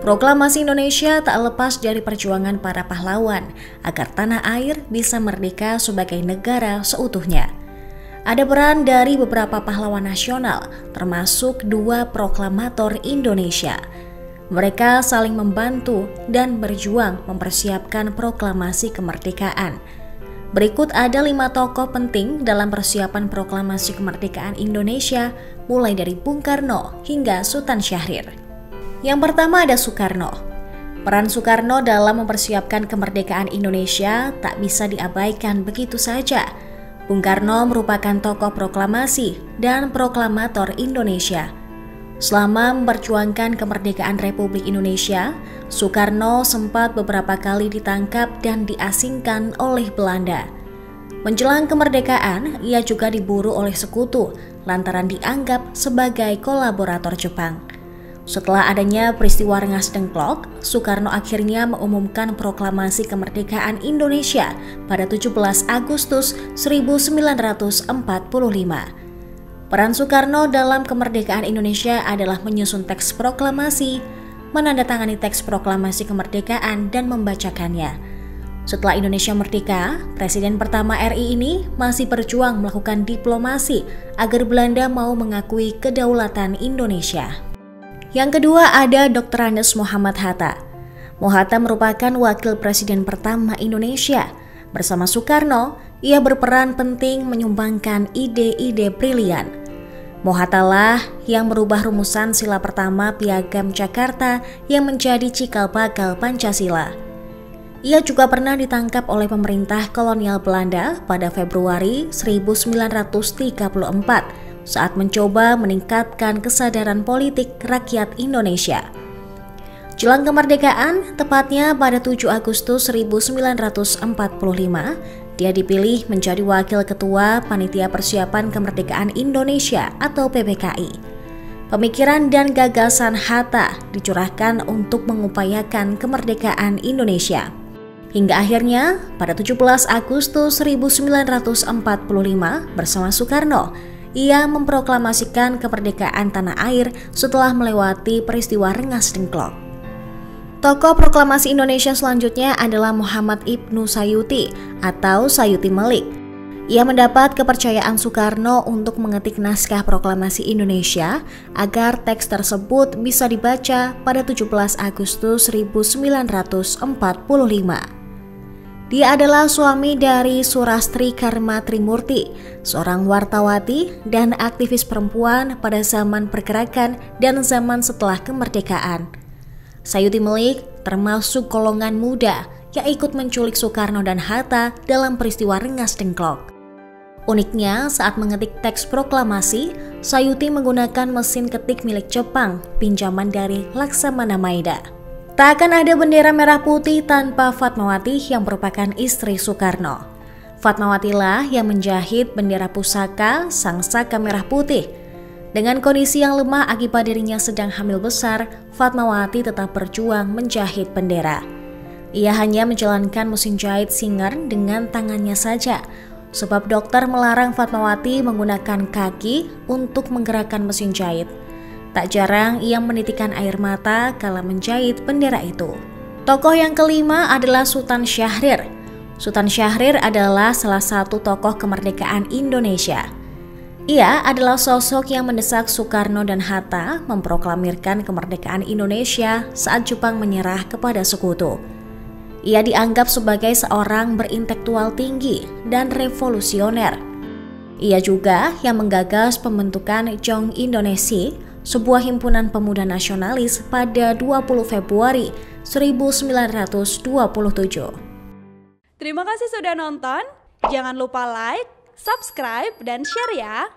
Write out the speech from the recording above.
Proklamasi Indonesia tak lepas dari perjuangan para pahlawan agar tanah air bisa merdeka sebagai negara seutuhnya. Ada peran dari beberapa pahlawan nasional, termasuk 2 proklamator Indonesia. Mereka saling membantu dan berjuang mempersiapkan proklamasi kemerdekaan. Berikut ada 5 tokoh penting dalam persiapan proklamasi kemerdekaan Indonesia, mulai dari Bung Karno hingga Sultan Syahrir. Yang pertama ada Soekarno. Peran Soekarno dalam mempersiapkan kemerdekaan Indonesia tak bisa diabaikan begitu saja. Bung Karno merupakan tokoh proklamasi dan proklamator Indonesia. Selama memperjuangkan kemerdekaan Republik Indonesia, Soekarno sempat beberapa kali ditangkap dan diasingkan oleh Belanda. Menjelang kemerdekaan, ia juga diburu oleh sekutu lantaran dianggap sebagai kolaborator Jepang. Setelah adanya peristiwa Rengas Dengklok, Soekarno akhirnya mengumumkan proklamasi kemerdekaan Indonesia pada 17 Agustus 1945. Peran Soekarno dalam kemerdekaan Indonesia adalah menyusun teks proklamasi, menandatangani teks proklamasi kemerdekaan, dan membacakannya. Setelah Indonesia merdeka, Presiden pertama RI ini masih berjuang melakukan diplomasi agar Belanda mau mengakui kedaulatan Indonesia. Yang kedua ada Dr. Andes Muhammad Hatta. Hatta merupakan wakil presiden pertama Indonesia. Bersama Soekarno, ia berperan penting menyumbangkan ide-ide brilian. Hatta lah yang merubah rumusan sila pertama Piagam Jakarta yang menjadi cikal bakal Pancasila. Ia juga pernah ditangkap oleh pemerintah kolonial Belanda pada Februari 1934 saat mencoba meningkatkan kesadaran politik rakyat Indonesia. Jelang kemerdekaan, tepatnya pada 7 Agustus 1945, dia dipilih menjadi Wakil Ketua Panitia Persiapan Kemerdekaan Indonesia atau PPKI. Pemikiran dan gagasan Hatta dicurahkan untuk mengupayakan kemerdekaan Indonesia. Hingga akhirnya, pada 17 Agustus 1945 bersama Soekarno, ia memproklamasikan kemerdekaan tanah air setelah melewati peristiwa Rengas Dengklok. Tokoh proklamasi Indonesia selanjutnya adalah Muhammad Ibnu Sayuti atau Sayuti Melik. Ia mendapat kepercayaan Soekarno untuk mengetik naskah proklamasi Indonesia agar teks tersebut bisa dibaca pada 17 Agustus 1945. Dia adalah suami dari Surastri Karma Trimurti, seorang wartawati dan aktivis perempuan pada zaman pergerakan dan zaman setelah kemerdekaan. Sayuti Melik termasuk golongan muda yang ikut menculik Soekarno dan Hatta dalam peristiwa Rengas Dengklok. Uniknya, saat mengetik teks proklamasi, Sayuti menggunakan mesin ketik milik Jepang, pinjaman dari Laksamana Maeda. Tak akan ada bendera merah putih tanpa Fatmawati yang merupakan istri Soekarno. Fatmawati lah yang menjahit bendera pusaka Sang Saka Merah Putih. Dengan kondisi yang lemah akibat dirinya sedang hamil besar, Fatmawati tetap berjuang menjahit bendera. Ia hanya menjalankan mesin jahit Singer dengan tangannya saja, sebab dokter melarang Fatmawati menggunakan kaki untuk menggerakkan mesin jahit. Tak jarang ia menitikan air mata kala menjahit bendera itu. Tokoh yang kelima adalah Sultan Syahrir. Sultan Syahrir adalah salah satu tokoh kemerdekaan Indonesia. Ia adalah sosok yang mendesak Soekarno dan Hatta memproklamirkan kemerdekaan Indonesia saat Jepang menyerah kepada sekutu. Ia dianggap sebagai seorang berintelektual tinggi dan revolusioner. Ia juga yang menggagas pembentukan Jong Indonesia, sebuah himpunan pemuda nasionalis pada 20 Februari 1927. Terima kasih sudah nonton. Jangan lupa like, subscribe, dan share ya.